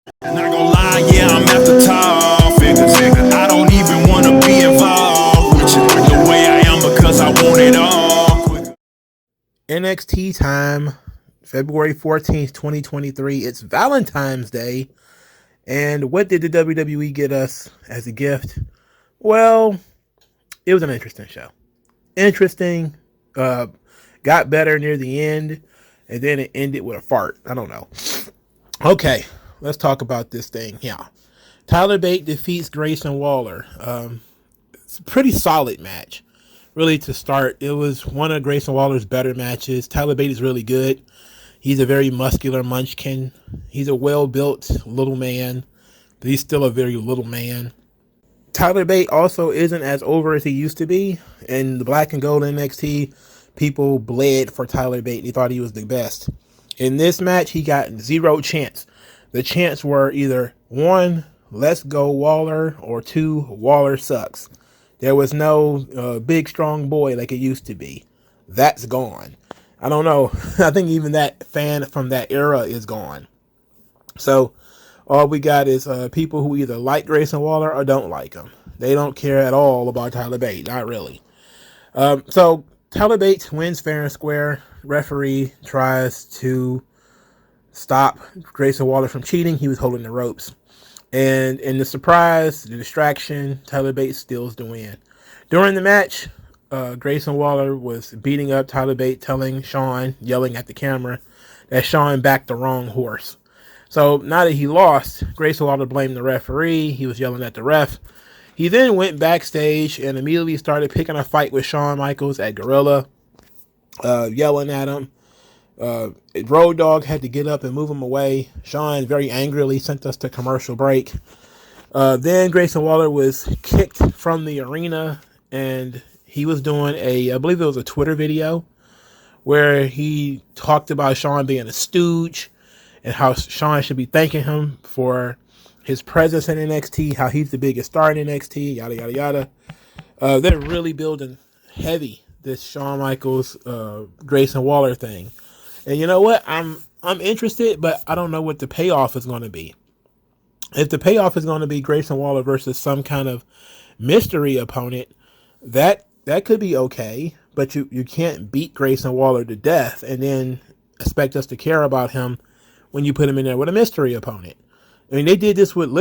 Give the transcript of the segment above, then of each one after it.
Not gonna lie, yeah, I'm after tall figures. I don't even wanna be involved with you the way I am because I want it all. NXT time, February 14th, 2023. It's Valentine's Day. And what did the WWE get us as a gift? Well, it was an interesting show. Interesting. Got better near the end. And then it ended with a fart. I don't know. Okay, let's talk about this thing. Yeah. Tyler Bate defeats Grayson Waller. It's a pretty solid match. Really, to start, it was one of Grayson Waller's better matches. Tyler Bate is really good. He's a very muscular munchkin. He's a well-built little man, but he's still a very little man. Tyler Bate also isn't as over as he used to be. In the black and gold NXT, people bled for Tyler Bate. They thought he was the best. In this match, he got zero chants. The chants were either 1, let's go Waller, or 2, Waller sucks. There was no big strong boy like it used to be. That's gone. I don't know. I think even that fan from that era is gone. So all we got is people who either like Grayson Waller or don't like him. They don't care at all about Tyler Bate. Not really. So Tyler Bate wins fair and square. Referee tries to stop Grayson Waller from cheating. He was holding the ropes. And in the surprise, the distraction, Tyler Bate steals the win. During the match, Grayson Waller was beating up Tyler Bate, telling Sean, yelling at the camera, that Sean backed the wrong horse. So now that he lost, Grayson Waller blamed the referee. He was yelling at the ref. He then went backstage and immediately started picking a fight with Shawn Michaels at Gorilla, yelling at him. Road Dogg had to get up and move him away. Sean very angrily sent us to commercial break. Then Grayson Waller was kicked from the arena, and he was doing I believe it was a Twitter video where he talked about Sean being a stooge and how Sean should be thanking him for his presence in NXT, how he's the biggest star in NXT, yada, yada, yada. They're really building heavy this Shawn Michaels, Grayson Waller thing. And you know what? I'm interested, but I don't know what the payoff is going to be. If the payoff is going to be Grayson Waller versus some kind of mystery opponent, that could be okay. But you can't beat Grayson Waller to death and then expect us to care about him when you put him in there with a mystery opponent. I mean, they did this with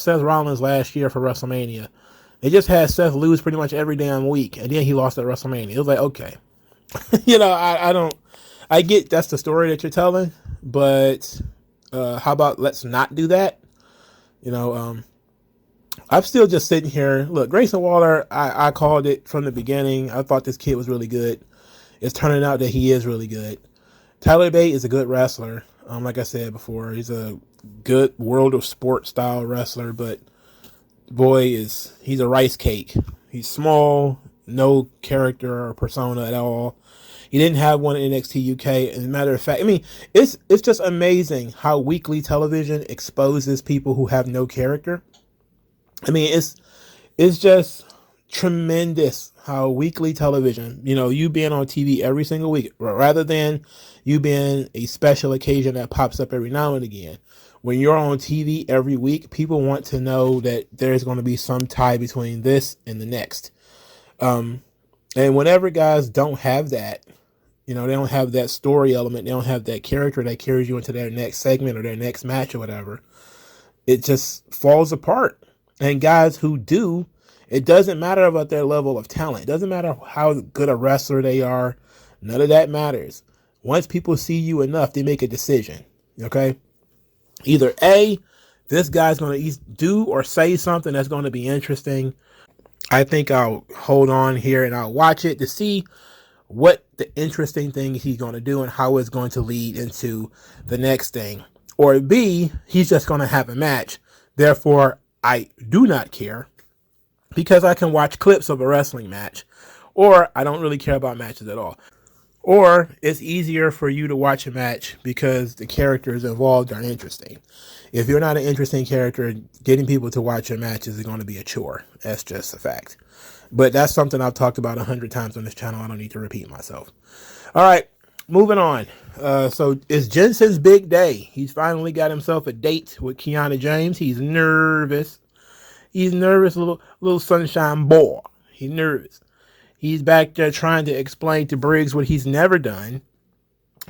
Seth Rollins last year for WrestleMania. They just had Seth lose pretty much every damn week, and then he lost at WrestleMania. It was like, okay. I get that's the story that you're telling, but how about let's not do that? I'm still just sitting here. Look, Grayson Waller, I called it from the beginning. I thought this kid was really good. It's turning out that he is really good. Tyler Bate is a good wrestler. Like I said before, he's a good World of Sport style wrestler, but boy, he's a rice cake. He's small, no character or persona at all. He didn't have one in NXT UK. As a matter of fact, I mean, it's just amazing how weekly television exposes people who have no character. I mean, it's just tremendous how weekly television, you being on TV every single week, rather than you being a special occasion that pops up every now and again. When you're on TV every week, people want to know that there's going to be some tie between this and the next. And whenever guys don't have that, they don't have that story element, they don't have that character that carries you into their next segment or their next match or whatever, it just falls apart. And guys who do, it doesn't matter about their level of talent. It doesn't matter how good a wrestler they are. None of that matters. Once people see you enough, they make a decision. Okay? Either A, this guy's going to do or say something that's going to be interesting. I think I'll hold on here and I'll watch it to see what the interesting thing he's going to do and how it's going to lead into the next thing. Or B, he's just going to have a match. Therefore, I do not care because I can watch clips of a wrestling match, or I don't really care about matches at all. Or it's easier for you to watch a match because the characters involved are interesting. If you're not an interesting character, getting people to watch your matches is going to be a chore. That's just a fact. But that's something I've talked about 100 times on this channel. I don't need to repeat myself. All right. moving on. So it's Jensen's big day. He's finally got himself a date with Kiana James. He's nervous. He's nervous, little sunshine boy. He's nervous. He's back there trying to explain to Briggs what he's never done.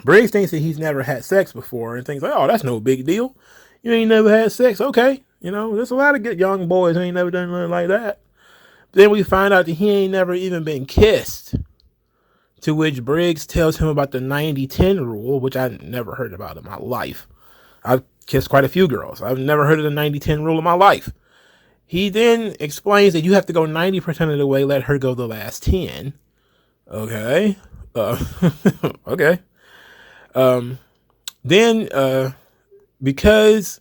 Briggs thinks that he's never had sex before and thinks like, oh, that's no big deal. You ain't never had sex. Okay. You know, there's a lot of good young boys who ain't never done nothing like that. Then we find out that he ain't never even been kissed. To which Briggs tells him about the 90-10 rule, which I never heard about in my life. I've kissed quite a few girls. I've never heard of the 90-10 rule in my life. He then explains that you have to go 90% of the way, let her go the last 10. Okay. Okay. Then, because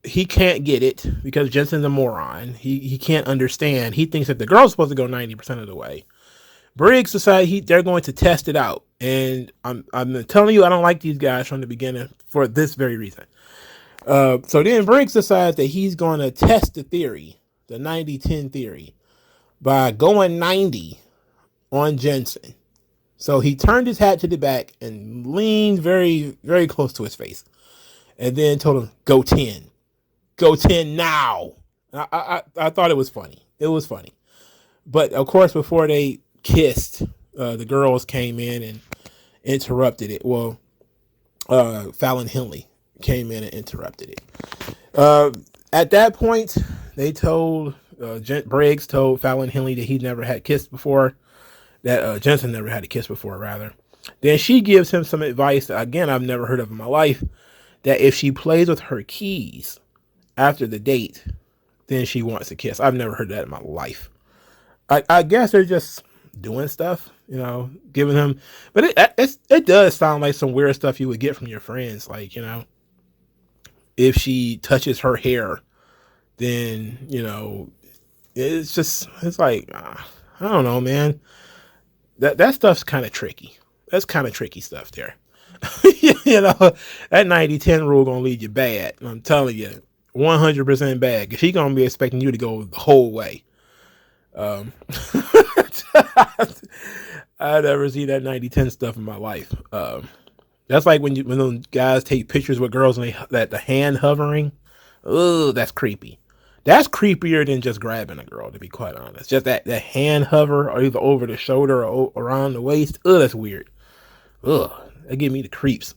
he can't get it, because Jensen's a moron, he can't understand. He thinks that the girl's supposed to go 90% of the way. Briggs decided they're going to test it out. And I'm telling you, I don't like these guys from the beginning for this very reason. So then Briggs decides that he's going to test the theory, the 90-10 theory, by going 90 on Jensen. So he turned his hat to the back and leaned very, very close to his face. And then told him, go 10. Go 10 now. I thought it was funny. It was funny. But, of course, before they kissed, the girls came in and interrupted it. Well, Fallon Henley came in and interrupted it. At that point, they told, Briggs told Fallon Henley that he never had kissed before. That Jensen never had a kiss before, rather. Then she gives him some advice that, again, I've never heard of in my life, that if she plays with her keys after the date, then she wants a kiss. I've never heard that in my life. I guess they're just doing stuff, you know, giving him, but it does sound like some weird stuff you would get from your friends. Like, you know, if she touches her hair, then, you know, it's like, I don't know, man. That stuff's kind of tricky. That's kind of tricky stuff there. You know, that 90-10 rule gonna lead you bad. I'm telling you, 100% bad. Cause she gonna be expecting you to go the whole way. I never see that 90-10 stuff in my life. That's like when those guys take pictures with girls and the hand hovering. Oh, that's creepy. That's creepier than just grabbing a girl, to be quite honest. Just that hand hover, or either over the shoulder or around the waist. Oh, that's weird. Ugh, that give me the creeps.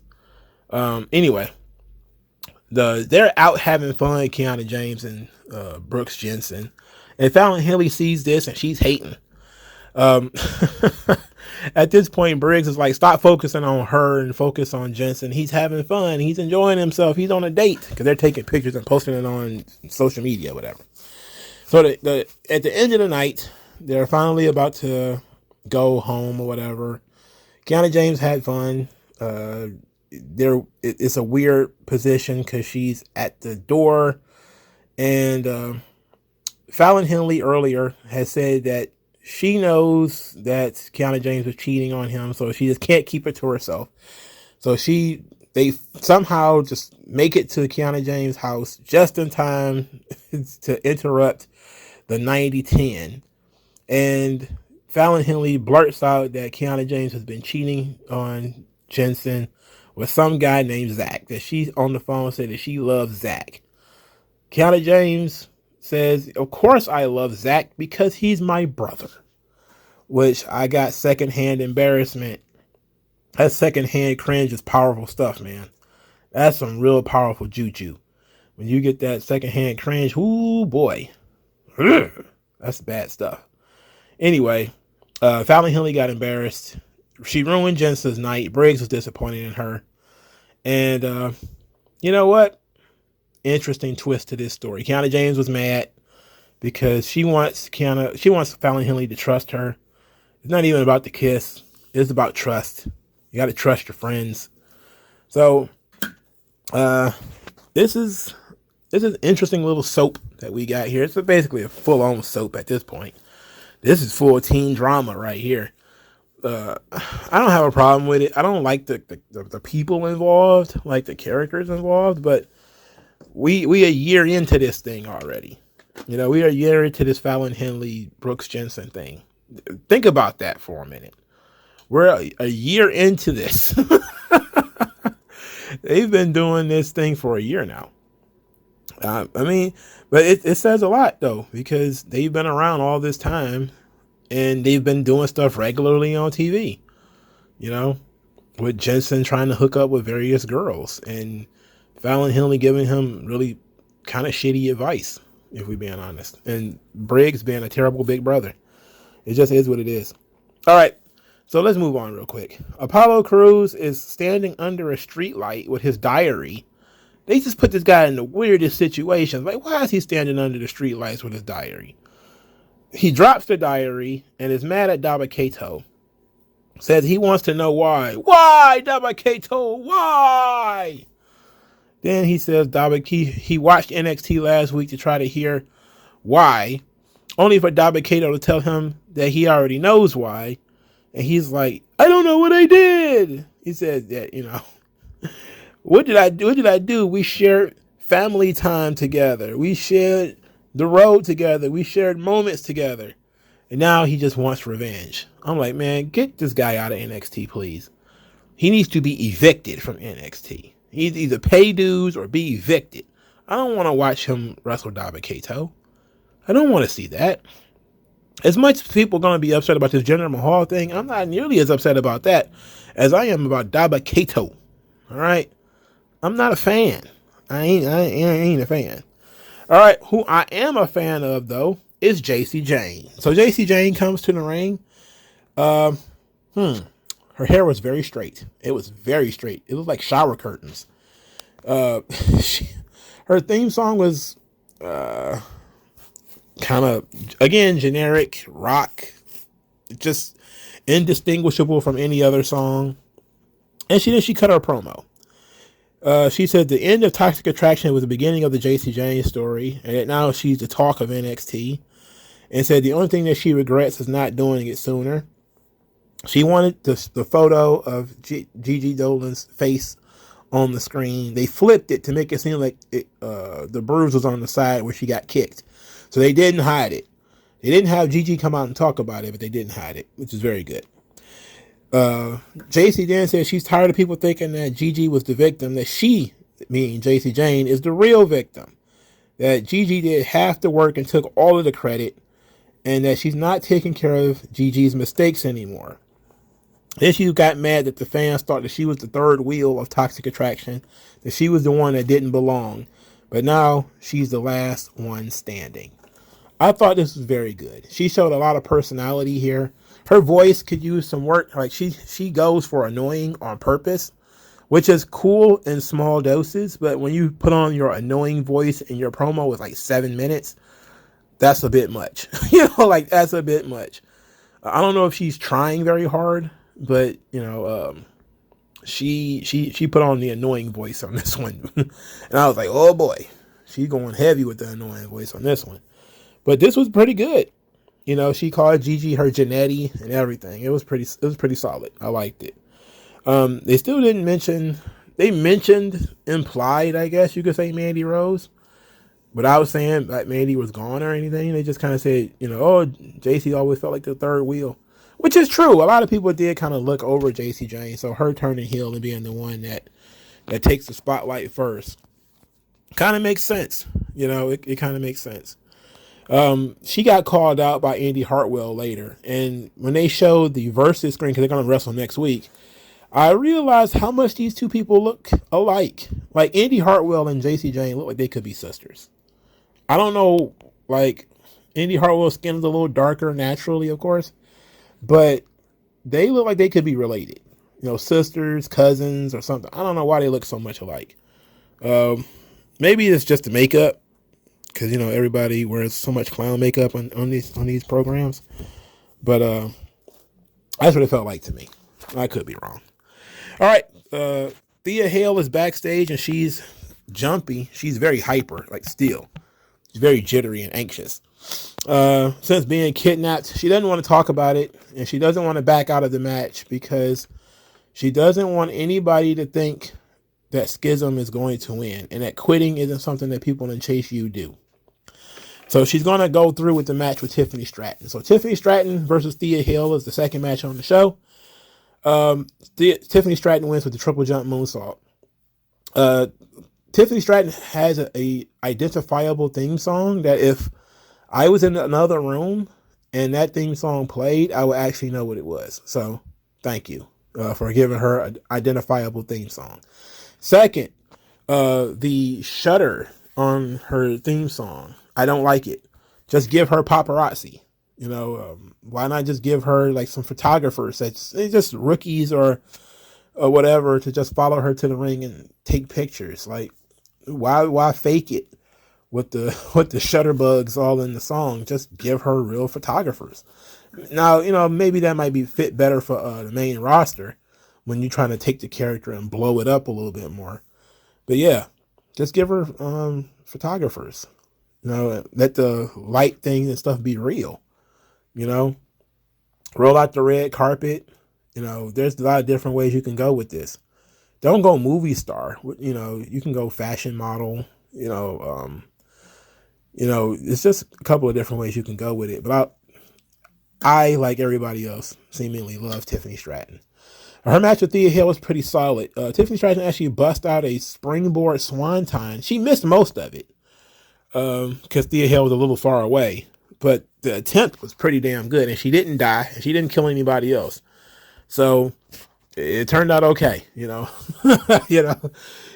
Anyway, they're out having fun, Kiana James and Brooks Jensen. And Fallon Henley sees this and she's hating. At this point, Briggs is like, stop focusing on her and focus on Jensen. He's having fun. He's enjoying himself. He's on a date, because they're taking pictures and posting it on social media, whatever. So at the end of the night, they're finally about to go home or whatever. Kiana James had fun. It's a weird position because she's at the door, and Fallon Henley earlier has said that she knows that Kiana James was cheating on him, so she just can't keep it to herself. So they somehow just make it to Kiana James' house just in time to interrupt the 90-10. And Fallon Henley blurts out that Kiana James has been cheating on Jensen with some guy named Zach. That she's on the phone said that she loves Zach. Kiana James says, of course I love Zach because he's my brother. Which I got secondhand embarrassment. That secondhand cringe is powerful stuff, man. That's some real powerful juju. When you get that secondhand cringe, ooh boy. That's bad stuff. Anyway, Fallon Henley got embarrassed. She ruined Jensen's night. Briggs was disappointed in her. And you know what? Interesting twist to this story. Kiana James was mad because she wants Fallon Henley to trust her. It's not even about the kiss. It's about trust. You got to trust your friends. So, this is an interesting little soap that we got here. It's basically a full-on soap at this point. This is full teen drama right here. I don't have a problem with it. I don't like the people involved, like the characters involved, but we a year into this thing already. You know, we are a year into this Fallon Henley Brooks Jensen thing. Think about that for a minute. We're a year into this. They've been doing this thing for a year now. I mean, but it says a lot though, because they've been around all this time and they've been doing stuff regularly on TV, you know, with Jensen trying to hook up with various girls and Fallon Henley giving him really kind of shitty advice, if we're being honest, and Briggs being a terrible big brother. It just is what it is. All right. So let's move on real quick. Apollo Crews is standing under a streetlight with his diary. They just put this guy in the weirdest situations. Like, why is he standing under the streetlights with his diary? He drops the diary and is mad at Daba-Kato. Says he wants to know why. Why, Daba-Kato? Why? Then he says he watched NXT last week to try to hear why, only for Daba-Kato to tell him that he already knows why. And he's like, I don't know what I did. He says that, you know, what did I do? What did I do? We shared family time together. We shared the road together. We shared moments together. And now he just wants revenge. I'm like, man, get this guy out of NXT, please. He needs to be evicted from NXT. He needs to either pay dues or be evicted. I don't want to watch him wrestle Daba-Kato. I don't want to see that. As much as people are going to be upset about this Jinder Mahal thing, I'm not nearly as upset about that as I am about Daba-Kato. All right? I'm not a fan. I ain't a fan. All right, who I am a fan of, though, is Jayne. So Jayne comes to the ring. Her hair was very straight. It was very straight. It looked like shower curtains. Her theme song was kind of, again, generic rock, just indistinguishable from any other song. And she cut her promo. She said the end of Toxic Attraction was the beginning of the Jayne story, and that now she's the talk of NXT. And said the only thing that she regrets is not doing it sooner. She wanted the photo of Gigi Dolin's face on the screen. They flipped it to make it seem like the bruise was on the side where she got kicked. So they didn't hide it. They didn't have Gigi come out and talk about it, but they didn't hide it, which is very good. Jacy then said she's tired of people thinking that Gigi was the victim, that she, meaning Jayne, is the real victim. That Gigi did half the work and took all of the credit, and that she's not taking care of Gigi's mistakes anymore. Then she got mad that the fans thought that she was the third wheel of Toxic Attraction, that she was the one that didn't belong, but now she's the last one standing. I thought this was very good. She showed a lot of personality here. Her voice could use some work. Like she goes for annoying on purpose, which is cool in small doses. But when you put on your annoying voice in your promo with like 7 minutes, that's a bit much. Like that's a bit much. I don't know if she's trying very hard, but she put on the annoying voice on this one, and I was like, oh boy, she's going heavy with the annoying voice on this one. But this was pretty good. She called Gigi her Janetti and everything. It was pretty solid. I liked it. They still didn't mention. They mentioned implied, I guess you could say, Mandy Rose. Without saying that Mandy was gone or anything, they just kind of said, oh, Jacy always felt like the third wheel, which is true. A lot of people did kind of look over Jayne, so her turning heel and being the one that takes the spotlight first kind of makes sense. It kind of makes sense. She got called out by Andy Hartwell later, and when they showed the Versus screen, because they're going to wrestle next week, I realized how much these two people look alike. Like Andy Hartwell and Jayne look like they could be sisters. I don't know, like Andy Hartwell's skin is a little darker naturally, of course, but they look like they could be related. Sisters, cousins, or something. I don't know why they look so much alike. Maybe it's just the makeup, because everybody wears so much clown makeup on these programs. But that's what it felt like to me. I could be wrong. All right, Thea Hale is backstage and she's jumpy. She's very hyper, like steel. She's very jittery and anxious. Since being kidnapped, she doesn't want to talk about it, and she doesn't want to back out of the match because she doesn't want anybody to think that Schism is going to win and that quitting isn't something that people in Chase U do. So she's going to go through with the match with Tiffany Stratton. So Tiffany Stratton versus Thea Hale is the second match on the show. Tiffany Stratton wins with the triple jump moonsault. Tiffany Stratton has a identifiable theme song that if I was in another room and that theme song played, I would actually know what it was. So thank you for giving her an identifiable theme song. Second, the shutter on her theme song, I don't like it. Just give her paparazzi. Why not just give her like some photographers that's just rookies or whatever to just follow her to the ring and take pictures? Like, why fake it with the shutter bugs all in the song? Just give her real photographers. Now, maybe that might be fit better for the main roster when you're trying to take the character and blow it up a little bit more. But yeah, just give her photographers. Let the light things and stuff be real. Roll out the red carpet. There's a lot of different ways you can go with this. Don't go movie star. You can go fashion model. It's just a couple of different ways you can go with it. But I like everybody else, seemingly love Tiffany Stratton. Her match with Thea Hale was pretty solid. Tiffany Stratton actually bust out a springboard swanton. She missed most of it because Thea Hale was a little far away. But the attempt was pretty damn good, and she didn't die, and she didn't kill anybody else. So it turned out okay,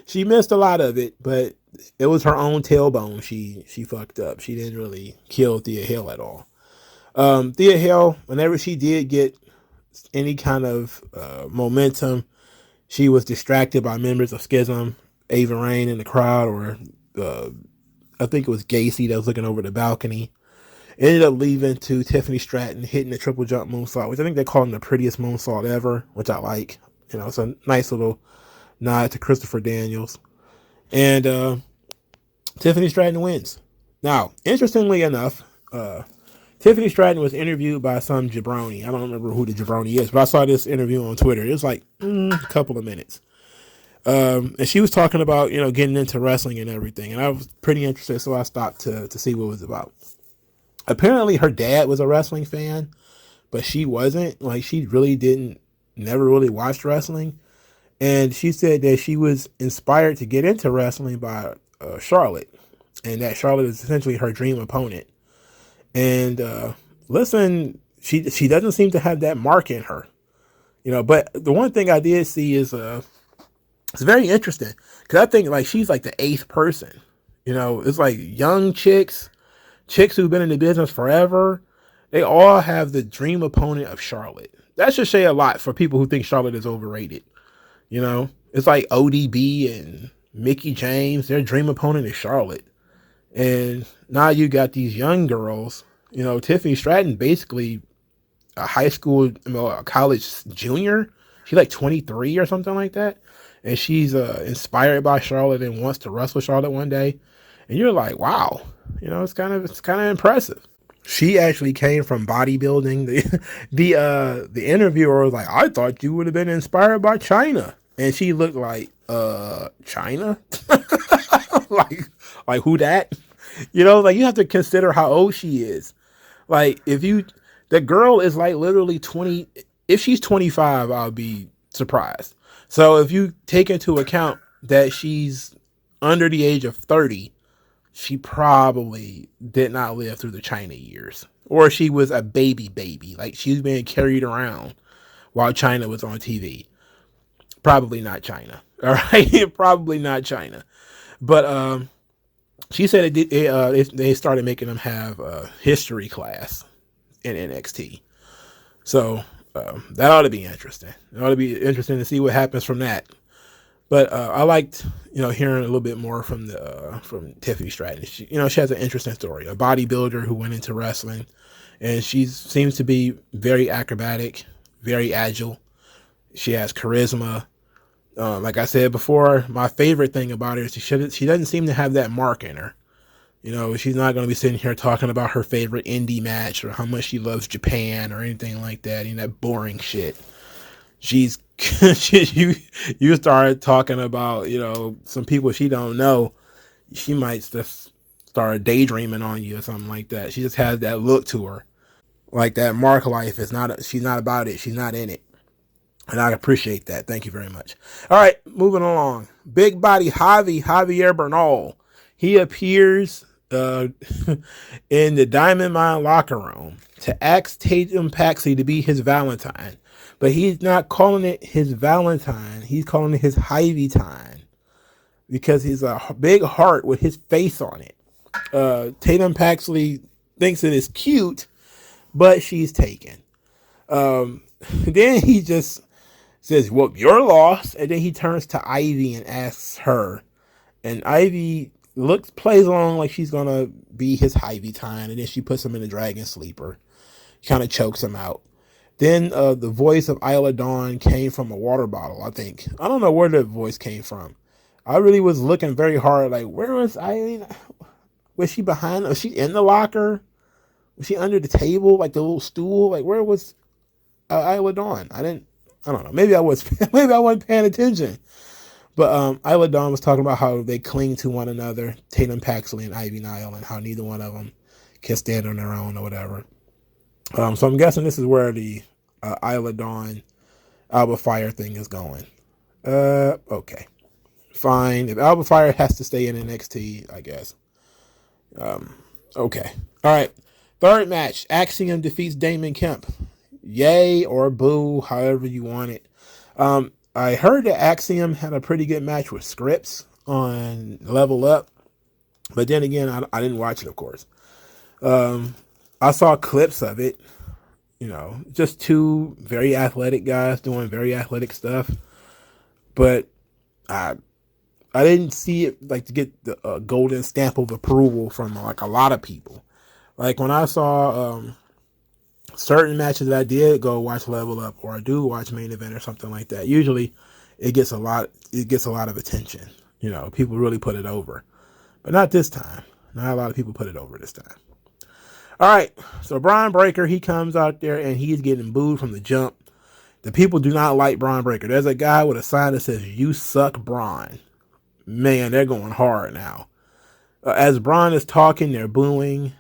She missed a lot of it, but it was her own tailbone. She fucked up. She didn't really kill Thea Hale at all. Thea Hale, whenever she did get any kind of momentum, she was distracted by members of Schism, Ava Raine in the crowd, or I think it was Jacy that was looking over the balcony. Ended up leaving to Tiffany Stratton hitting the triple jump moonsault, which I think they call him the prettiest moonsault ever, which I like. It's a nice little nod to Christopher Daniels. And Tiffany Stratton wins. Now, interestingly enough, Tiffany Stratton was interviewed by some jabroni. I don't remember who the jabroni is, but I saw this interview on Twitter. It was like a couple of minutes. And she was talking about, getting into wrestling and everything. And I was pretty interested, so I stopped to see what it was about. Apparently her dad was a wrestling fan, but she wasn't. Like, she really never really watched wrestling. And she said that she was inspired to get into wrestling by Charlotte, and that Charlotte is essentially her dream opponent. And listen, she doesn't seem to have that mark in her, But the one thing I did see is it's very interesting because I think like she's like the eighth person. It's like young chicks who've been in the business forever. They all have the dream opponent of Charlotte. That should say a lot for people who think Charlotte is overrated. It's like ODB and Mickie James. Their dream opponent is Charlotte. And now you got these young girls. Tiffany Stratton, basically a a college junior. She's like 23 or something like that. And she's inspired by Charlotte and wants to wrestle Charlotte one day. And you're like, wow, it's kind of impressive. She actually came from bodybuilding. The interviewer was like, I thought you would have been inspired by China. And she looked like, China? like who that? Like you have to consider how old she is. Like the girl is like literally 20. If she's 25, I'll be surprised. So if you take into account that she's under the age of 30, she probably did not live through the China years. Or she was a baby. Like she was being carried around while China was on TV. Probably not China. All right. Probably not China. But she said they started making them have a history class in NXT. So that ought to be interesting. It ought to be interesting to see what happens from that. But I liked, hearing a little bit more from Tiffany Stratton. She has an interesting story. A bodybuilder who went into wrestling, and she seems to be very acrobatic, very agile. She has charisma. Like I said before, my favorite thing about her is she doesn't seem to have that mark in her. She's not going to be sitting here talking about her favorite indie match or how much she loves Japan or anything like that. That boring shit. She's you start talking about some people she don't know, she might just start daydreaming on you or something like that. She just has that look to her, like that Mark life is not. She's not about it. She's not in it. And I appreciate that. Thank you very much. All right, moving along. Big body Javier Bernal. He appears in the Diamond Mine locker room to ask Tatum Paxley to be his Valentine. But he's not calling it his Valentine. He's calling it his Hyvie time because he's a big heart with his face on it. Tatum Paxley thinks it is cute, but she's taken. Then he just says, well, you're lost. And then he turns to Ivy and asks her. And Ivy plays along like she's going to be his Hyvie time. And then she puts him in the Dragon Sleeper. Kind of chokes him out. Then the voice of Isla Dawn came from a water bottle, I think. I don't know where the voice came from. I really was looking very hard. Like, where was Ivy? Was she behind? Was she in the locker? Was she under the table? Like the little stool? Like, where was Isla Dawn? I don't know. Maybe I wasn't paying attention. But Isla Dawn was talking about how they cling to one another, Tatum Paxley and Ivy Nile, and how neither one of them can stand on their own or whatever. So I'm guessing this is where the Isla Dawn Alba Fire thing is going. Okay. Fine. If Alba Fire has to stay in NXT, I guess. Okay. All right. Third match. Axiom defeats Damon Kemp. Yay or boo, however you want it. I heard that Axiom had a pretty good match with Scripps on Level Up. But then again, I didn't watch it, of course. I saw clips of it. You know, just two very athletic guys doing very athletic stuff. But I didn't see it like to get the golden stamp of approval from like a lot of people. Like when I saw certain matches that I did go watch Level Up or I do watch Main Event or something like that, usually it gets a lot of attention. You know, people really put it over. But not this time. Not a lot of people put it over this time. All right, so Bron Breakker, he comes out there and he's getting booed from the jump. The people do not like Bron Breakker. There's a guy with a sign that says, "You suck, Bron." Man, they're going hard now. As Bron is talking, they're booing.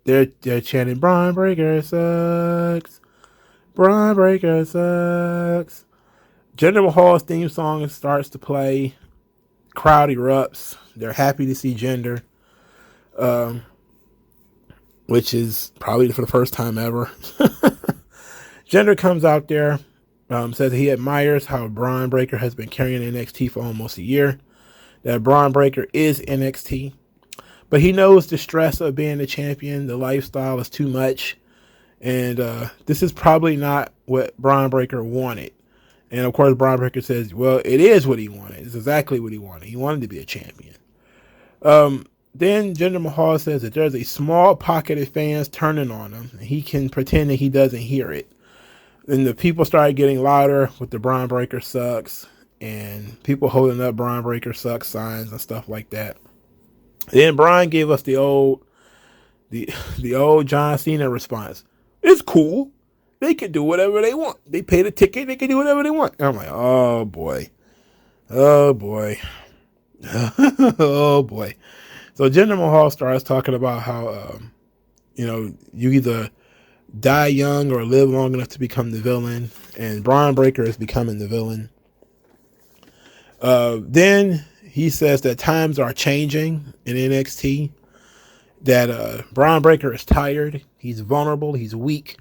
They're chanting, "Bron Breakker sucks. Bron Breakker sucks." Jinder Mahal's theme song starts to play. Crowd erupts. They're happy to see Jinder. Which is probably for the first time ever. Jinder comes out there, says he admires how Bron Breakker has been carrying NXT for almost a year, that Bron Breakker is NXT, but he knows the stress of being the champion, the lifestyle is too much, and this is probably not what Bron Breakker wanted. And of course, Bron Breakker says, well, it is what he wanted. It's exactly what he wanted. He wanted to be a champion. Then Jinder Mahal says that there's a small pocket of fans turning on him. He can pretend that he doesn't hear it. Then the people started getting louder with the Bron Breakker sucks and people holding up Bron Breakker sucks signs and stuff like that. Then Bron gave us the old John Cena response. It's cool. They can do whatever they want. They paid a ticket. They can do whatever they want. And I'm like, oh boy. Oh boy. Oh boy. So Jinder Mahal starts talking about how, you either die young or live long enough to become the villain. And Bron Breakker is becoming the villain. Then he says that times are changing in NXT. That Bron Breakker is tired. He's vulnerable. He's weak.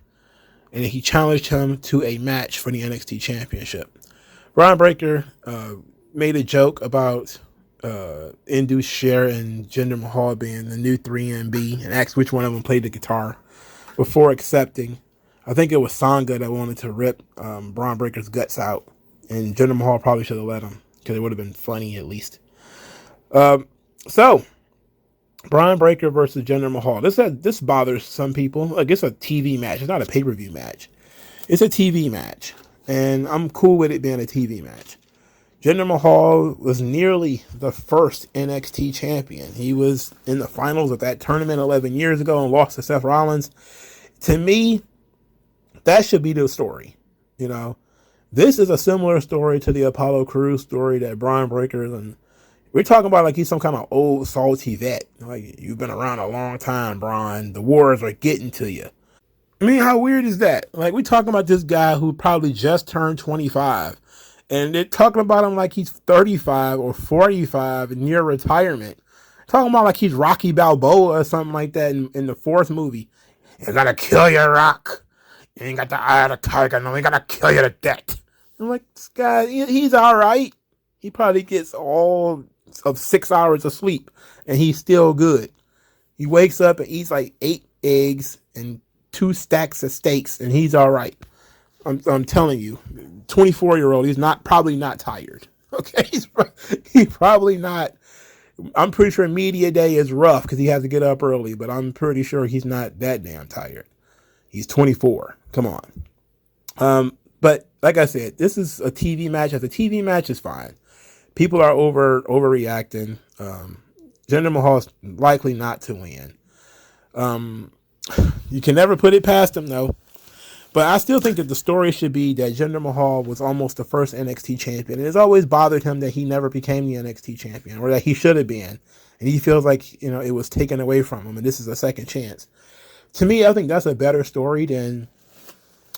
And he challenged him to a match for the NXT Championship. Bron Breakker made a joke about Indu's Cher and Jinder Mahal being the new 3MB and asked which one of them played the guitar before accepting. I think it was Sangha that wanted to rip Bron Breakker's guts out, and Jinder Mahal probably should have let him because it would have been funny at least. So Bron Breakker versus Jinder Mahal. This bothers some people. Like, it's a TV match. It's not a pay-per-view match. It's a TV match, and I'm cool with it being a TV match. Jinder Mahal was nearly the first NXT champion. He was in the finals of that tournament 11 years ago and lost to Seth Rollins. To me, that should be the story. This is a similar story to the Apollo Crews story that Bron Breakker, and we're talking about like he's some kind of old salty vet. Like, you've been around a long time, Bron. The wars are getting to you. I mean, how weird is that? Like, we talking about this guy who probably just turned 25, and they're talking about him like he's 35 or 45 near retirement. Talking about like he's Rocky Balboa or something like that in the fourth movie. You gotta kill your Rock. You ain't got the eye of the tiger. No, we gotta kill you to death. I'm like, this guy, he's all right. He probably gets all of 6 hours of sleep, and he's still good. He wakes up and eats like 8 eggs and 2 stacks of steaks, and he's all right. I'm telling you, 24-year-old, he's probably not tired. Okay, he's probably not. I'm pretty sure media day is rough because he has to get up early, but I'm pretty sure he's not that damn tired. He's 24. Come on. But like I said, this is a TV match. As a TV match, is fine. People are overreacting. Jinder Mahal is likely not to win. You can never put it past him, though. But I still think that the story should be that Jinder Mahal was almost the first NXT champion. And it's always bothered him that he never became the NXT champion, or that he should have been. And he feels like, it was taken away from him, and this is a second chance. To me, I think that's a better story than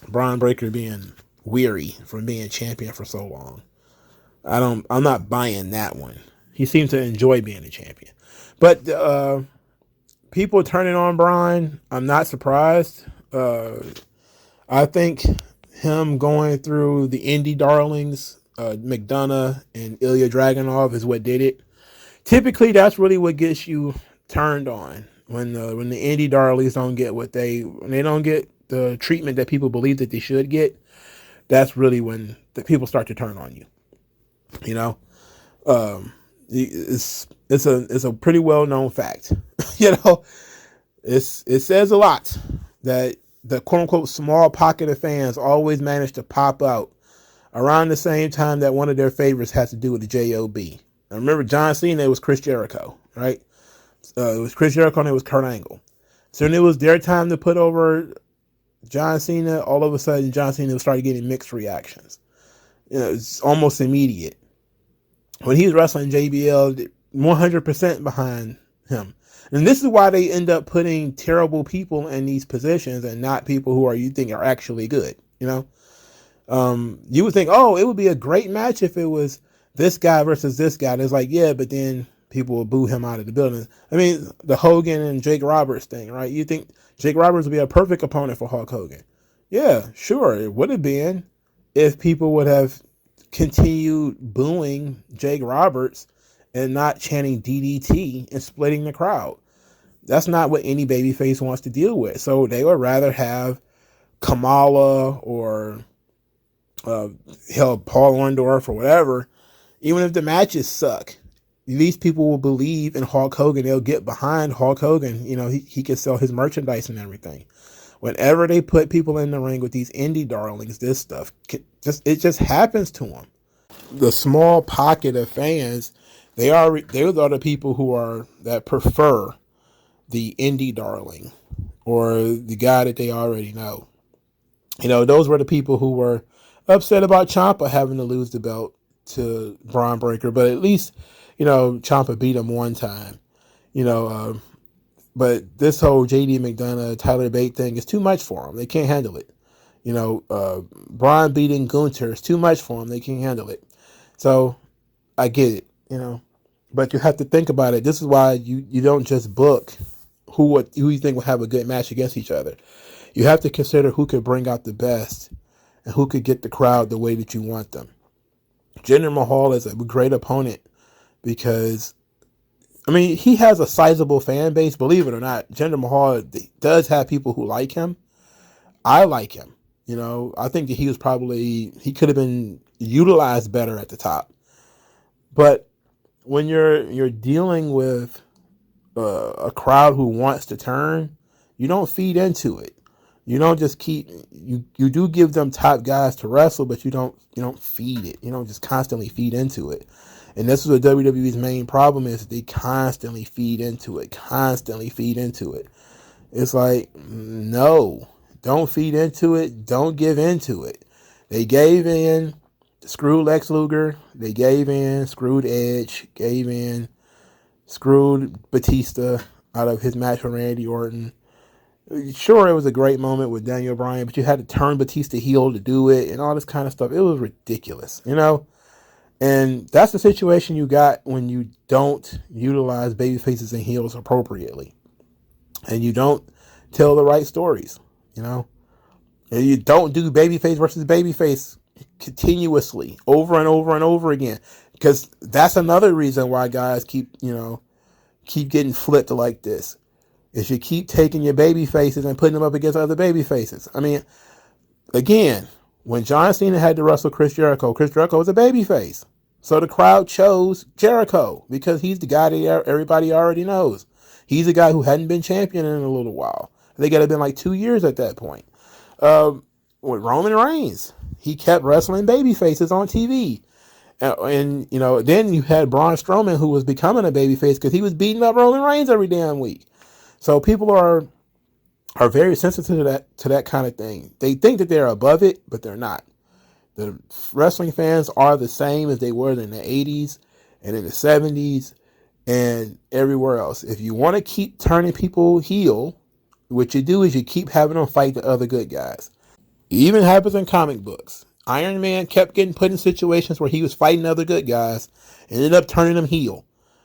Bron Breakker being weary from being champion for so long. I'm not buying that one. He seems to enjoy being a champion. But people turning on Bron, I'm not surprised. I think him going through the indie darlings, McDonough and Ilya Dragunov, is what did it. Typically, that's really what gets you turned on when the indie darlings don't get when they don't get the treatment that people believe that they should get. That's really when the people start to turn on you. It's a pretty well known fact. It says a lot that the quote unquote small pocket of fans always manage to pop out around the same time that one of their favorites has to do with the JOB. I remember John Cena, it was Chris Jericho, right? It was Chris Jericho and it was Kurt Angle. So when it was their time to put over John Cena, all of a sudden John Cena started getting mixed reactions. It's almost immediate. When he was wrestling JBL, 100% behind him. And this is why they end up putting terrible people in these positions and not people who you think are actually good. You would think, it would be a great match if it was this guy versus this guy. And it's like, yeah, but then people will boo him out of the building. I mean, the Hogan and Jake Roberts thing, right? You think Jake Roberts would be a perfect opponent for Hulk Hogan? Yeah, sure. It would have been if people would have continued booing Jake Roberts and not chanting DDT and splitting the crowd. That's not what any babyface wants to deal with. So they would rather have Kamala or Paul Orndorff or whatever. Even if the matches suck, these people will believe in Hulk Hogan. They'll get behind Hulk Hogan. He can sell his merchandise and everything. Whenever they put people in the ring with these indie darlings, this stuff just happens to them. The small pocket of fans, those are the people that prefer the indie darling or the guy that they already know. Those were the people who were upset about Ciampa having to lose the belt to Bron Breakker, but at least Ciampa beat him one time. But this whole JD McDonough, Tyler Bate thing is too much for them. They can't handle it. Bron beating Gunther is too much for them. They can't handle it. So I get it, but you have to think about it. This is why you don't just book who you think will have a good match against each other. You have to consider who could bring out the best and who could get the crowd the way that you want them. Jinder Mahal is a great opponent because, he has a sizable fan base. Believe it or not, Jinder Mahal does have people who like him. I like him. I think that he could have been utilized better at the top. But when you're dealing with a crowd who wants to turn, you don't feed into it. You don't just you do give them top guys to wrestle, but you don't feed it. You don't just constantly feed into it. And this is what WWE's main problem is. They constantly feed into it. It's like, no, don't feed into it. Don't give into it. They gave in, screwed Lex Luger. They gave in, screwed Edge. Gave in, screwed Batista out of his match with Randy Orton. Sure, it was a great moment with Daniel Bryan, but you had to turn Batista heel to do it and all this kind of stuff. It was ridiculous, you know? And that's the situation you got when you don't utilize baby faces and heels appropriately. And you don't tell the right stories, you know? And you don't do babyface versus babyface continuously over and over and over again. Because that's another reason why guys keep getting flipped like this. Is you keep taking your baby faces and putting them up against other baby faces. I mean, again, when John Cena had to wrestle Chris Jericho was a baby face. So the crowd chose Jericho because he's the guy that everybody already knows. He's the guy who hadn't been champion in a little while. I think it had been like 2 years at that point. With Roman Reigns, he kept wrestling baby faces on TV. And then you had Braun Strowman, who was becoming a babyface because he was beating up Roman Reigns every damn week. So people are very sensitive to that kind of thing. They think that they're above it, but they're not. The wrestling fans are the same as they were in the 80s and in the 70s and everywhere else. If you want to keep turning people heel, what you do is you keep having them fight the other good guys. It even happens in comic books. Iron Man kept getting put in situations where he was fighting other good guys and ended up turning them heel.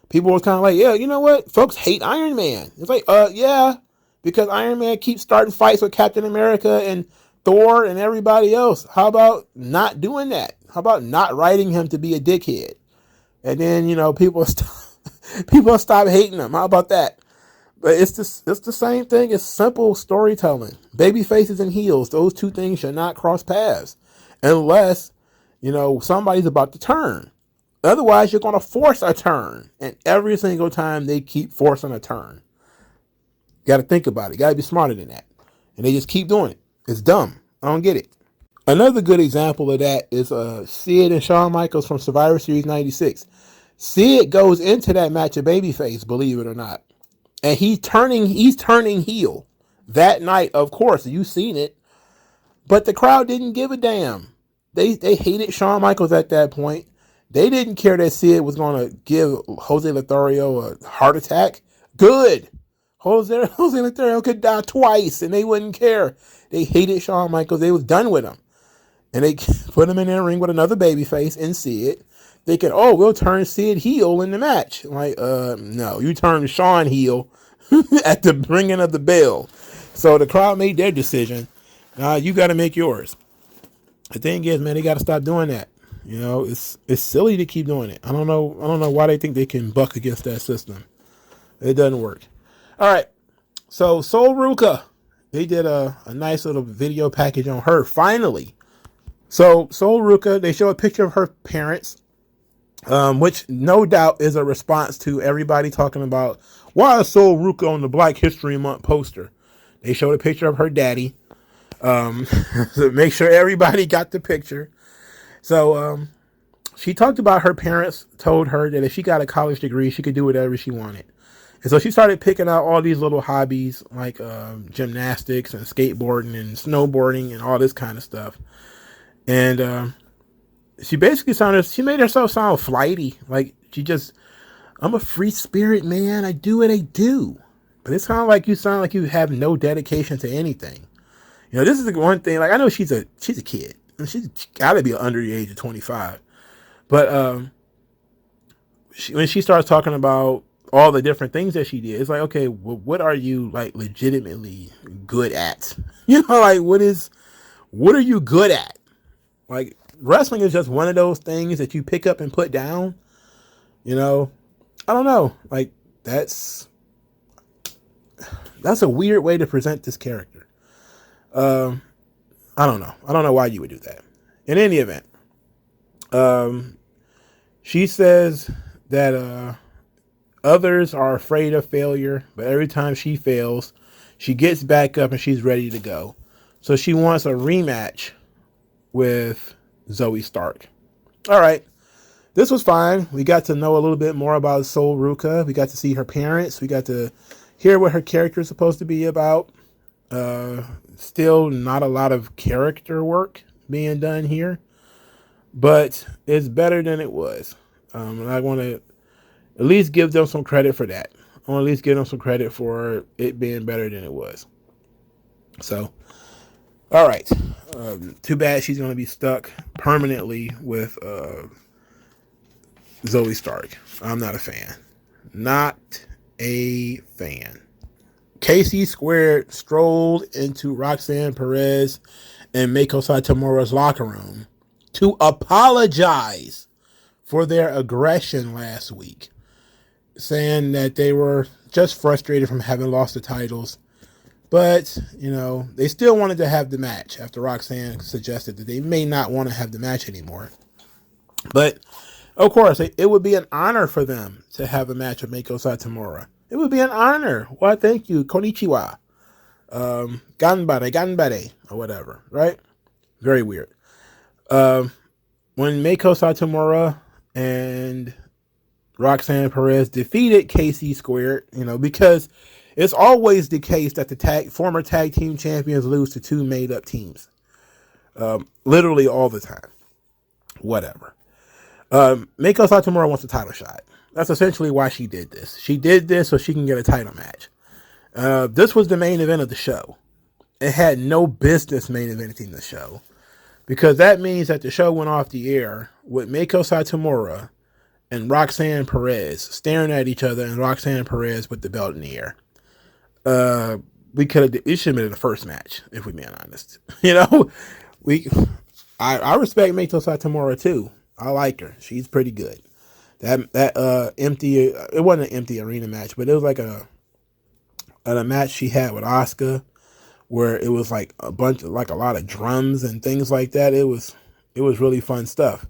People were kind of like, yeah, you know what? Folks hate Iron Man. It's like, yeah, because Iron Man keeps starting fights with Captain America and Thor and everybody else. How about not doing that? How about not writing him to be a dickhead? And then, people stop hating him. How about that? But it's the same thing. It's simple storytelling. Baby faces and heels, those two things should not cross paths unless, somebody's about to turn. Otherwise, you're going to force a turn. And every single time they keep forcing a turn. You got to think about it. You got to be smarter than that. And they just keep doing it. It's dumb. I don't get it. Another good example of that is Sid and Shawn Michaels from Survivor Series 96. Sid goes into that match a babyface, believe it or not. And he's turning heel that night, of course. You've seen it. But the crowd didn't give a damn. They hated Shawn Michaels at that point. They didn't care that Sid was going to give Jose Lothario a heart attack. Good. Jose Lothario could die twice, and they wouldn't care. They hated Shawn Michaels. They was done with him. And they put him in their ring with another babyface and Sid. Thinking, we'll turn Sid heel in the match. Like, no, you turn Shawn heel at the ringing of the bell. So the crowd made their decision. Now you got to make yours. The thing is, man, they got to stop doing that. It's silly to keep doing it. I don't know why they think they can buck against that system. It doesn't work. All right. So Sol Ruka, they did a nice little video package on her finally. So Sol Ruka, they show a picture of her parents, which no doubt is a response to everybody talking about why is Sol Ruka on the Black History Month poster. They showed a picture of her daddy. To make sure everybody got the picture. So she talked about her parents told her that if she got a college degree, she could do whatever she wanted. And so she started picking out all these little hobbies like gymnastics and skateboarding and snowboarding and all this kind of stuff. And she basically she made herself sound flighty. Like I'm a free spirit, man. I do what I do. But it's kind of like you sound like you have no dedication to anything. This is the one thing. Like, I know she's a kid. And she's got to be under the age of 25. But when she starts talking about all the different things that she did, it's like, okay, well, what are you like legitimately good at? Like what are you good at? Like, wrestling is just one of those things that you pick up and put down. I don't know. Like, that's a weird way to present this character. I don't know. I don't know why you would do that. In any event, she says that others are afraid of failure, but every time she fails, she gets back up and she's ready to go. So she wants a rematch with Zoe Stark. All right. This was fine. We got to know a little bit more about Sol Ruka. We got to see her parents. We got to hear what her character is supposed to be about. Still not a lot of character work being done here, but it's better than it was. And I want to at least give them some credit for that. I want to at least give them some credit for it being better than it was. So, all right. Too bad she's going to be stuck permanently with Zoe Stark. I'm not a fan. Not a fan. KC Squared strolled into Roxanne Perez and Meiko Satomura's locker room to apologize for their aggression last week, saying that they were just frustrated from having lost the titles. But, they still wanted to have the match after Roxanne suggested that they may not want to have the match anymore. But, of course, it would be an honor for them to have a match with Meiko Satomura. It would be an honor. Why, thank you. Konnichiwa. Ganbare, or whatever, right? Very weird. When Meiko Satomura and Roxanne Perez defeated KC Squared, because it's always the case that the former tag team champions lose to two made-up teams. Literally all the time. Whatever. Meiko Satomura wants a title shot. That's essentially why she did this. She did this so she can get a title match. This was the main event of the show. It had no business main eventing the show, because that means that the show went off the air with Meiko Satomura and Roxanne Perez staring at each other, and Roxanne Perez with the belt in the air. It should have been in the first match, if we're being honest. I respect Meiko Satomura too. I like her. She's pretty good. That empty, it wasn't an empty arena match, but it was like a match she had with Asuka, where it was like a lot of drums and things like that. It was really fun stuff.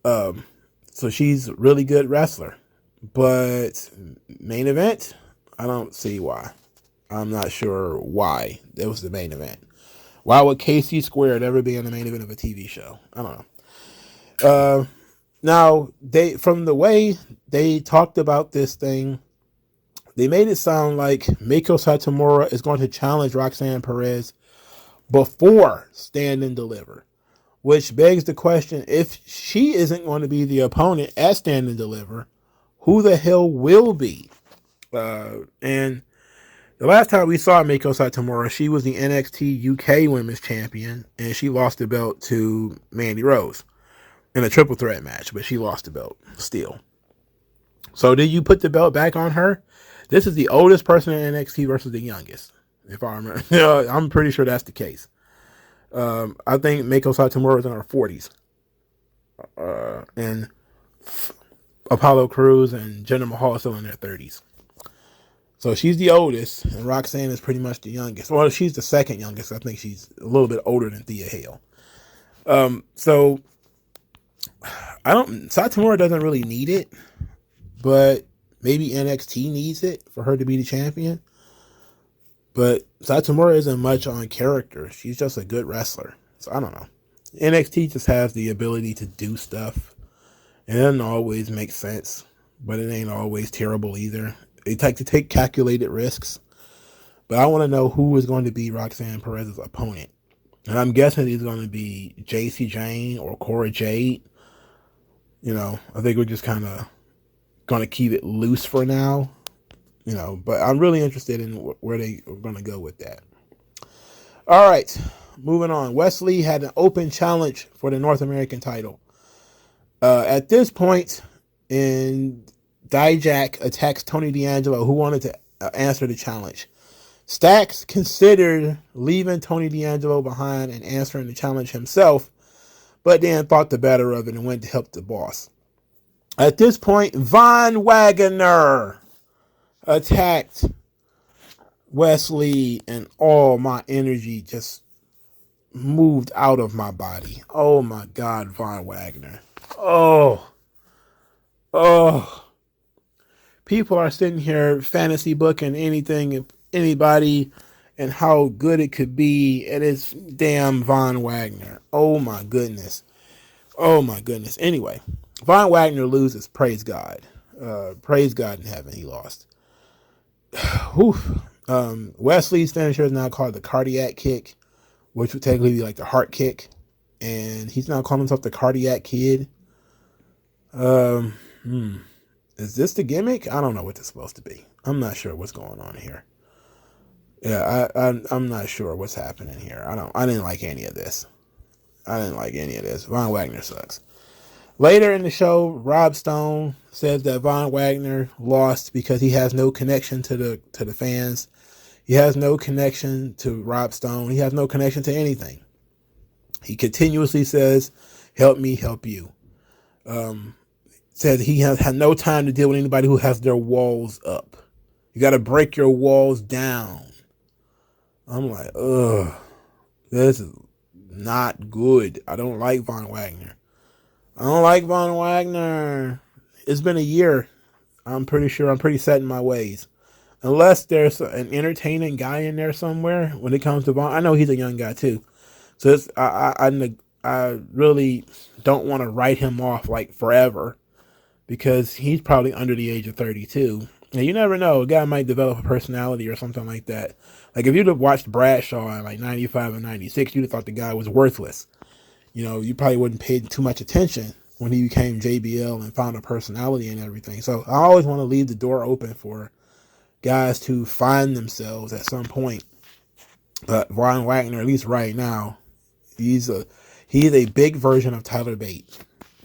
So she's a really good wrestler, but main event, I don't see why. I'm not sure why it was the main event. Why would KC Squared ever be in the main event of a TV show? I don't know. Now, from the way they talked about this thing, they made it sound like Meiko Satomura is going to challenge Roxanne Perez before Stand and Deliver, which begs the question, if she isn't going to be the opponent at Stand and Deliver, who the hell will be? And the last time we saw Meiko Satomura, she was the NXT UK Women's Champion, and she lost the belt to Mandy Rose in a triple threat match, but she lost the belt still. So did you put the belt back on her? This is the oldest person in NXT versus the youngest, if I remember. I'm pretty sure that's the case. I think Meiko Satomura is in her 40s. And Apollo Crews and Jinder Mahal are still in their 30s. So she's the oldest, and Roxanne is pretty much the youngest. Well, she's the second youngest. I think she's a little bit older than Thea Hale. So Satomura doesn't really need it, but maybe NXT needs it for her to be the champion. But Satomura isn't much on character. She's just a good wrestler. So I don't know. NXT just has the ability to do stuff. It doesn't always make sense, but it ain't always terrible either. They like to take calculated risks. But I want to know who is going to be Roxanne Perez's opponent. And I'm guessing it's going to be Jacy Jayne or Cora Jade. I think we're just kind of going to keep it loose for now. But I'm really interested in where they are going to go with that. All right, moving on. Wesley had an open challenge for the North American title. At this point, Dijak attacks Tony D'Angelo, who wanted to answer the challenge. Stacks considered leaving Tony D'Angelo behind and answering the challenge himself, but then thought the better of it and went to help the boss. At this point, Von Wagner attacked Wesley, and all my energy just moved out of my body. Oh my God, Von Wagner. Oh. People are sitting here fantasy booking anything, anybody, and how good it could be, and it's damn Von Wagner. Oh my goodness. Anyway, Von Wagner loses. Praise God. Praise God in heaven. He lost. Wesley's finisher is now called the cardiac kick, which would technically be like the heart kick, and he's now calling himself the cardiac kid. Is this the gimmick? I don't know what it's supposed to be. I'm not sure what's going on here. Yeah, I'm not sure what's happening here. I didn't like any of this. Von Wagner sucks. Later in the show, Rob Stone says that Von Wagner lost because he has no connection to the fans. He has no connection to Rob Stone. He has no connection to anything. He continuously says, "Help me, help you." Said he has had no time to deal with anybody who has their walls up. You got to break your walls down. I'm like, ugh, this is not good. I don't like Von Wagner. It's been a year. I'm pretty set in my ways. Unless there's an entertaining guy in there somewhere when it comes to Von. I know he's a young guy too. So I really don't want to write him off like forever because he's probably under the age of 32. And you never know. A guy might develop a personality or something like that. Like if you'd have watched Bradshaw in like 95 and 96, you'd have thought the guy was worthless. You know, you probably wouldn't pay too much attention when he became JBL and found a personality and everything. So I always want to leave the door open for guys to find themselves at some point. But Von Wagner, at least right now, he's a big version of Tyler Bate,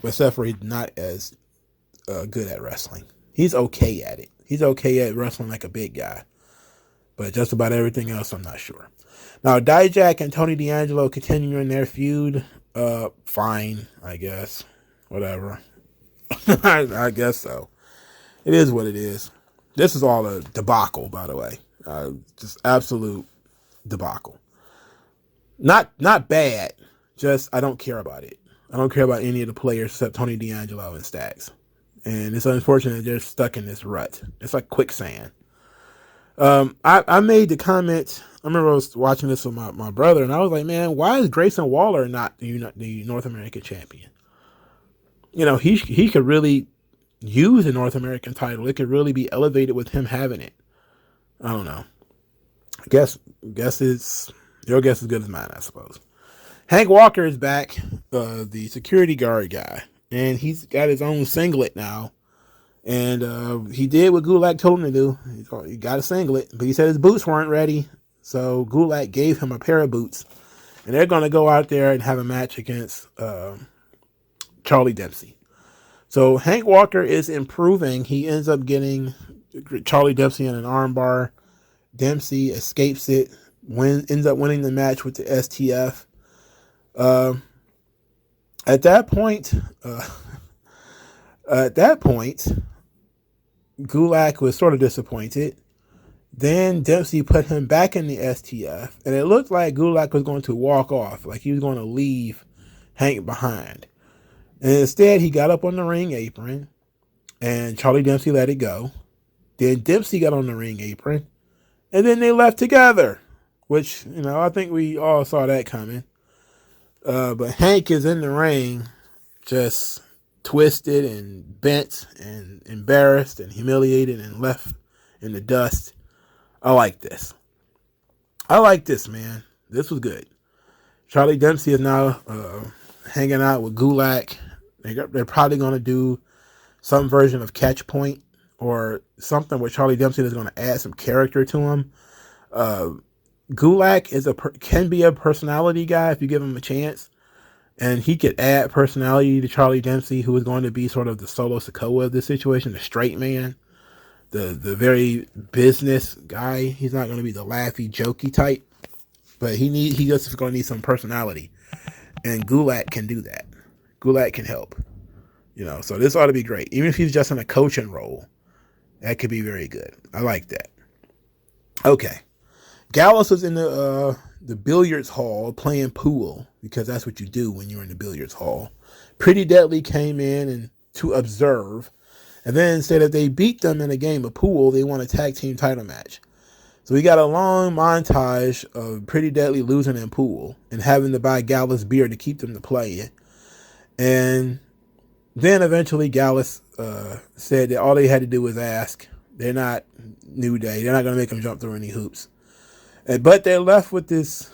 except for he's not as good at wrestling. He's okay at it. He's okay at wrestling like a big guy. But just about everything else, I'm not sure. Now, Dijak and Tony D'Angelo continuing their feud. Fine, I guess. Whatever. I guess so. It is what it is. This is all a debacle, by the way. Just absolute debacle. Not bad. Just I don't care about it. I don't care about any of the players except Tony D'Angelo and Stacks. And it's unfortunate they're stuck in this rut. It's like quicksand. I made the comment. I remember I was watching this with my brother, and I was like, man, why is Grayson Waller not the North American champion? You know, he could really use a North American title. It could really be elevated with him having it. I don't know. I guess it's your guess is good as mine, I suppose. Hank Walker is back, the security guard guy, and he's got his own singlet now. And he did what Gulak told him to do. He got a singlet, but he said his boots weren't ready. So Gulak gave him a pair of boots. And they're going to go out there and have a match against Charlie Dempsey. So Hank Walker is improving. He ends up getting Charlie Dempsey in an armbar. Dempsey escapes it, ends up winning the match with the STF. At that point, Gulak was sort of disappointed. Then Dempsey put him back in the STF, and it looked like Gulak was going to walk off, like he was going to leave Hank behind. And instead, he got up on the ring apron, and Charlie Dempsey let it go. Then Dempsey got on the ring apron, and then they left together, which, you know, I think we all saw that coming. But Hank is in the ring, just twisted and bent and embarrassed and humiliated and left in the dust. I like this, man. This was good. Charlie Dempsey is now hanging out with Gulak. They're probably going to do some version of Catch Point or something where Charlie Dempsey is going to add some character to him. Gulak can be a personality guy if you give him a chance. And he could add personality to Charlie Dempsey, who is going to be sort of the Solo Sikoa of this situation, the straight man, the very business guy. He's not going to be the laughy, jokey type, but he just going to need some personality. And Gulak can do that. Gulak can help. You know, so this ought to be great. Even if he's just in a coaching role, that could be very good. I like that. Okay. Gallus was in the billiards hall playing pool, because that's what you do when you're in the billiards hall. Pretty Deadly came in and to observe, and then said if they beat them in a game of pool, they won a tag team title match. So we got a long montage of Pretty Deadly losing in pool and having to buy Gallus beer to keep them to play. And then eventually Gallus said that all they had to do was ask. They're not New Day. They're not going to make them jump through any hoops. But they're left with this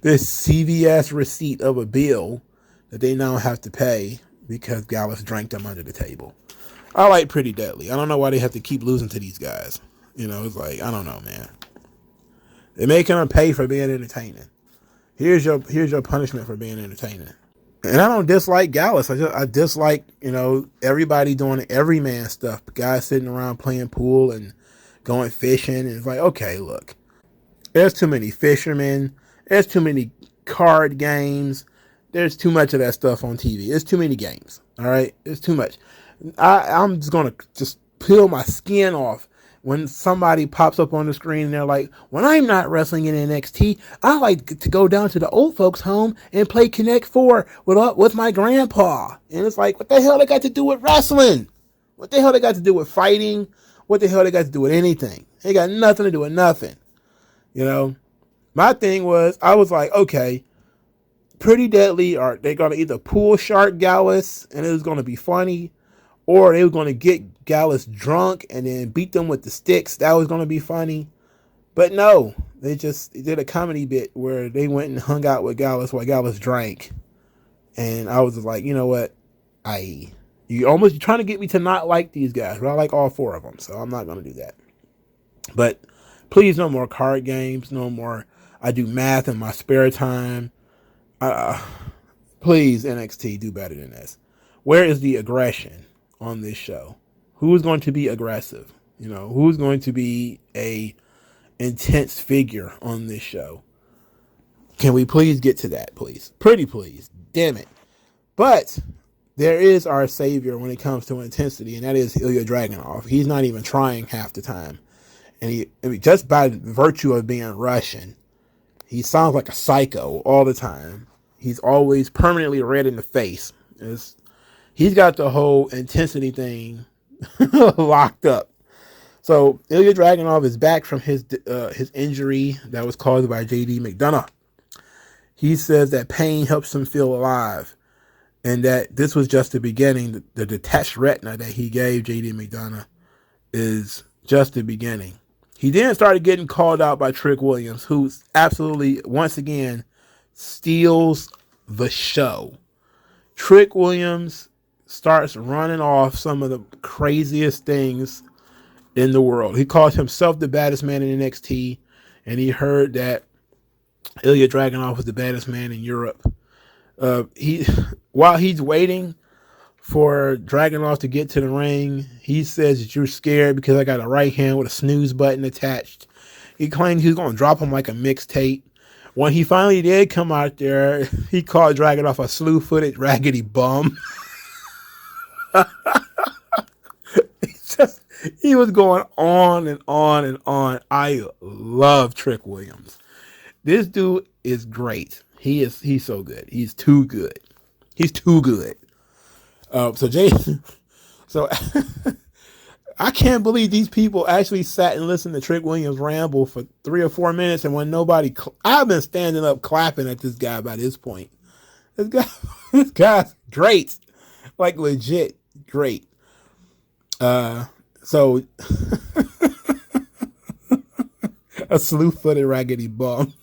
this CVS receipt of a bill that they now have to pay because Gallus drank them under the table. I like Pretty Deadly. I don't know why they have to keep losing to these guys. You know, it's like, I don't know, man. They're making them pay for being entertaining. Here's your punishment for being entertaining. And I don't dislike Gallus. I dislike, everybody doing the everyman stuff. Guys sitting around playing pool and going fishing. And it's like, okay, look. There's too many fishermen. There's too many card games. There's too much of that stuff on TV. There's too many games. All right? There's too much. I'm just going to just peel my skin off when somebody pops up on the screen and they're like, when I'm not wrestling in NXT, I like to go down to the old folks' home and play Connect 4 with my grandpa. And it's like, what the hell they got to do with wrestling? What the hell they got to do with fighting? What the hell they got to do with anything? They got nothing to do with nothing. My thing was, I was like, okay, Pretty Deadly, are they going to either pull Shark Gallus and it was going to be funny, or they were going to get Gallus drunk and then beat them with the sticks. That was going to be funny. But no, they just did a comedy bit where they went and hung out with Gallus while Gallus drank. And I was just like, you know what? You're trying to get me to not like these guys, but I like all four of them, so I'm not going to do that. But please, no more card games, no more. I do math in my spare time. Please, NXT, do better than this. Where is the aggression on this show? Who's going to be aggressive? Who's going to be a intense figure on this show? Can we please get to that, please? Pretty please. Damn it. But there is our savior when it comes to intensity, and that is Ilya Dragunov. He's not even trying half the time. And just by virtue of being Russian, he sounds like a psycho all the time. He's always permanently red in the face. He's got the whole intensity thing locked up. So Ilya Dragunov is back from his injury that was caused by JD McDonough. He says that pain helps him feel alive, and that this was just the beginning. The detached retina that he gave JD McDonough is just the beginning. He then started getting called out by Trick Williams, who absolutely, once again, steals the show. Trick Williams starts running off some of the craziest things in the world. He calls himself the baddest man in NXT, and he heard that Ilya Dragunov was the baddest man in Europe. While he's waiting for Dragunov to get to the ring, he says that you're scared because I got a right hand with a snooze button attached. He claimed he was going to drop him like a mixtape. When he finally did come out there, he called Dragunov a slew-footed raggedy bum. He was going on and on and on. I love Trick Williams. This dude is great. He's so good. He's too good. He's too good. So I can't believe these people actually sat and listened to Trick Williams ramble for 3 or 4 minutes, and when nobody, I've been standing up clapping at this guy by this point. This guy's great, like legit great. So a slew-footed raggedy bum.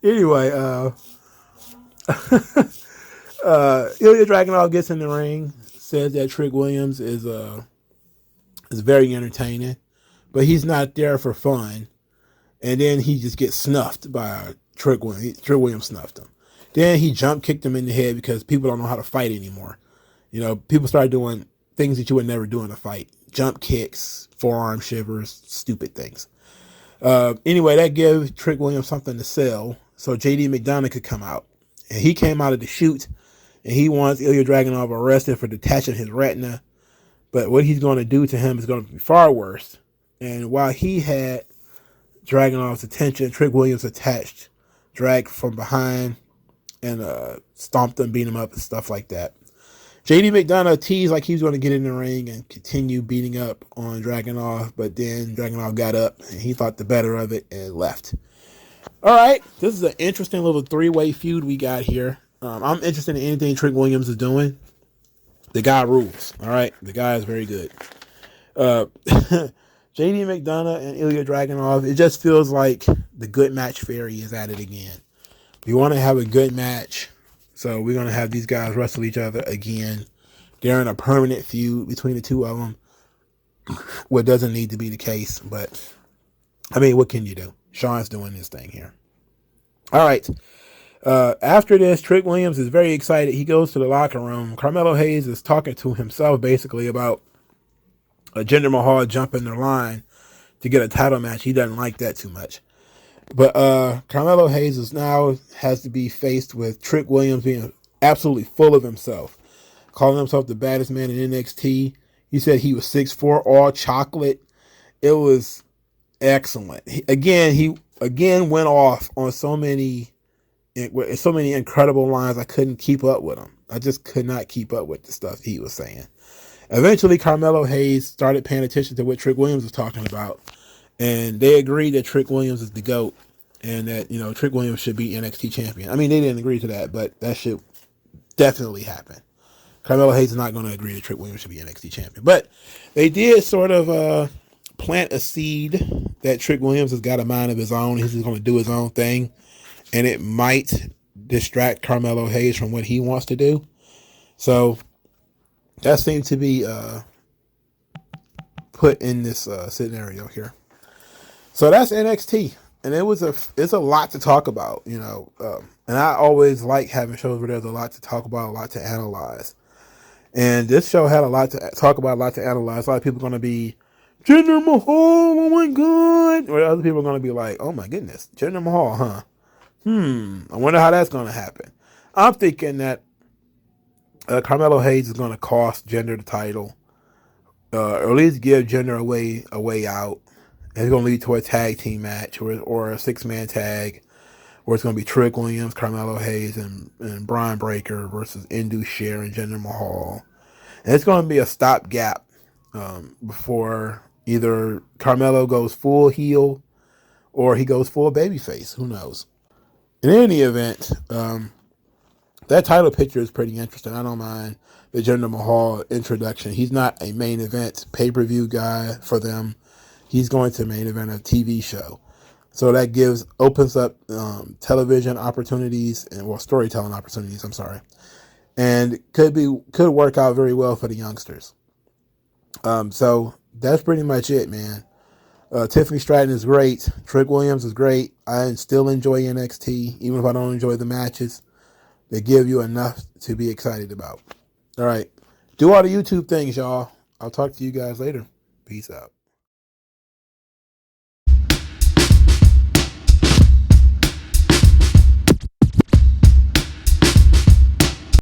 Anyway, Ilya Dragunov gets in the ring, says that Trick Williams is very entertaining, but he's not there for fun. And then he just gets snuffed by Trick Williams. Trick Williams snuffed him. Then he jump kicked him in the head because people don't know how to fight anymore. People start doing things that you would never do in a fight. Jump kicks, forearm shivers, stupid things. Anyway, that gave Trick Williams something to sell so JD McDonough could come out. And he came out of the chute, and he wants Ilya Dragunov arrested for detaching his retina. But what he's going to do to him is going to be far worse. And while he had Dragunov's attention, Trick Williams attached Drag from behind and stomped him, beat him up, and stuff like that. JD McDonough teased like he was going to get in the ring and continue beating up on Dragunov, but then Dragunov got up and he thought the better of it and left. All right, this is an interesting little 3-way feud we got here. I'm interested in anything Trick Williams is doing. The guy rules. All right, the guy is very good. JD McDonough and Ilya Dragunov, it just feels like the good match fairy is at it again. We want to have a good match. So we're going to have these guys wrestle each other again. They're in a permanent feud between the two of them. What doesn't need to be the case, but I mean, what can you do? Sean's doing his thing here. All right. After this, Trick Williams is very excited. He goes to the locker room. Carmelo Hayes is talking to himself basically about Jinder Mahal jumping the line to get a title match. He doesn't like that too much. But Carmelo Hayes is now has to be faced with Trick Williams being absolutely full of himself, calling himself the baddest man in NXT. He said he was 6'4", all chocolate. It was excellent. He again went off on so many incredible lines. I couldn't keep up with him. I just could not keep up with the stuff he was saying. Eventually, Carmelo Hayes started paying attention to what Trick Williams was talking about, and they agreed that Trick Williams is the GOAT and that, you know, Trick Williams should be NXT champion. I mean, they didn't agree to that, but that should definitely happen. Carmelo Hayes is not going to agree that Trick Williams should be NXT champion. But they did sort of plant a seed that Trick Williams has got a mind of his own. He's going to do his own thing, and it might distract Carmelo Hayes from what he wants to do. So that seemed to be put in this scenario here. So that's NXT, and it's a lot to talk about, you know. And I always like having shows where there's a lot to talk about, a lot to analyze. And this show had a lot to talk about, a lot to analyze. A lot of people are going to be, Jinder Mahal, oh my God. Or other people are going to be like, oh my goodness, Jinder Mahal, huh? I wonder how that's going to happen. I'm thinking that Carmelo Hayes is going to cost Jinder the title, or at least give Jinder a way out. And it's going to lead to a tag team match or a 6-man tag, where it's going to be Trick Williams, Carmelo Hayes, and Bron Breakker versus Indu Sher and Jinder Mahal. And it's going to be a stopgap before either Carmelo goes full heel or he goes full babyface. Who knows? In any event, that title picture is pretty interesting. I don't mind the Jinder Mahal introduction. He's not a main event pay-per-view guy for them. He's going to main event a TV show. So that opens up television opportunities and storytelling opportunities. I'm sorry, and could work out very well for the youngsters. So that's pretty much it, man. Tiffany Stratton is great. Trick Williams is great. I still enjoy NXT, even if I don't enjoy the matches. They give you enough to be excited about. All right, do all the YouTube things, y'all. I'll talk to you guys later. Peace out.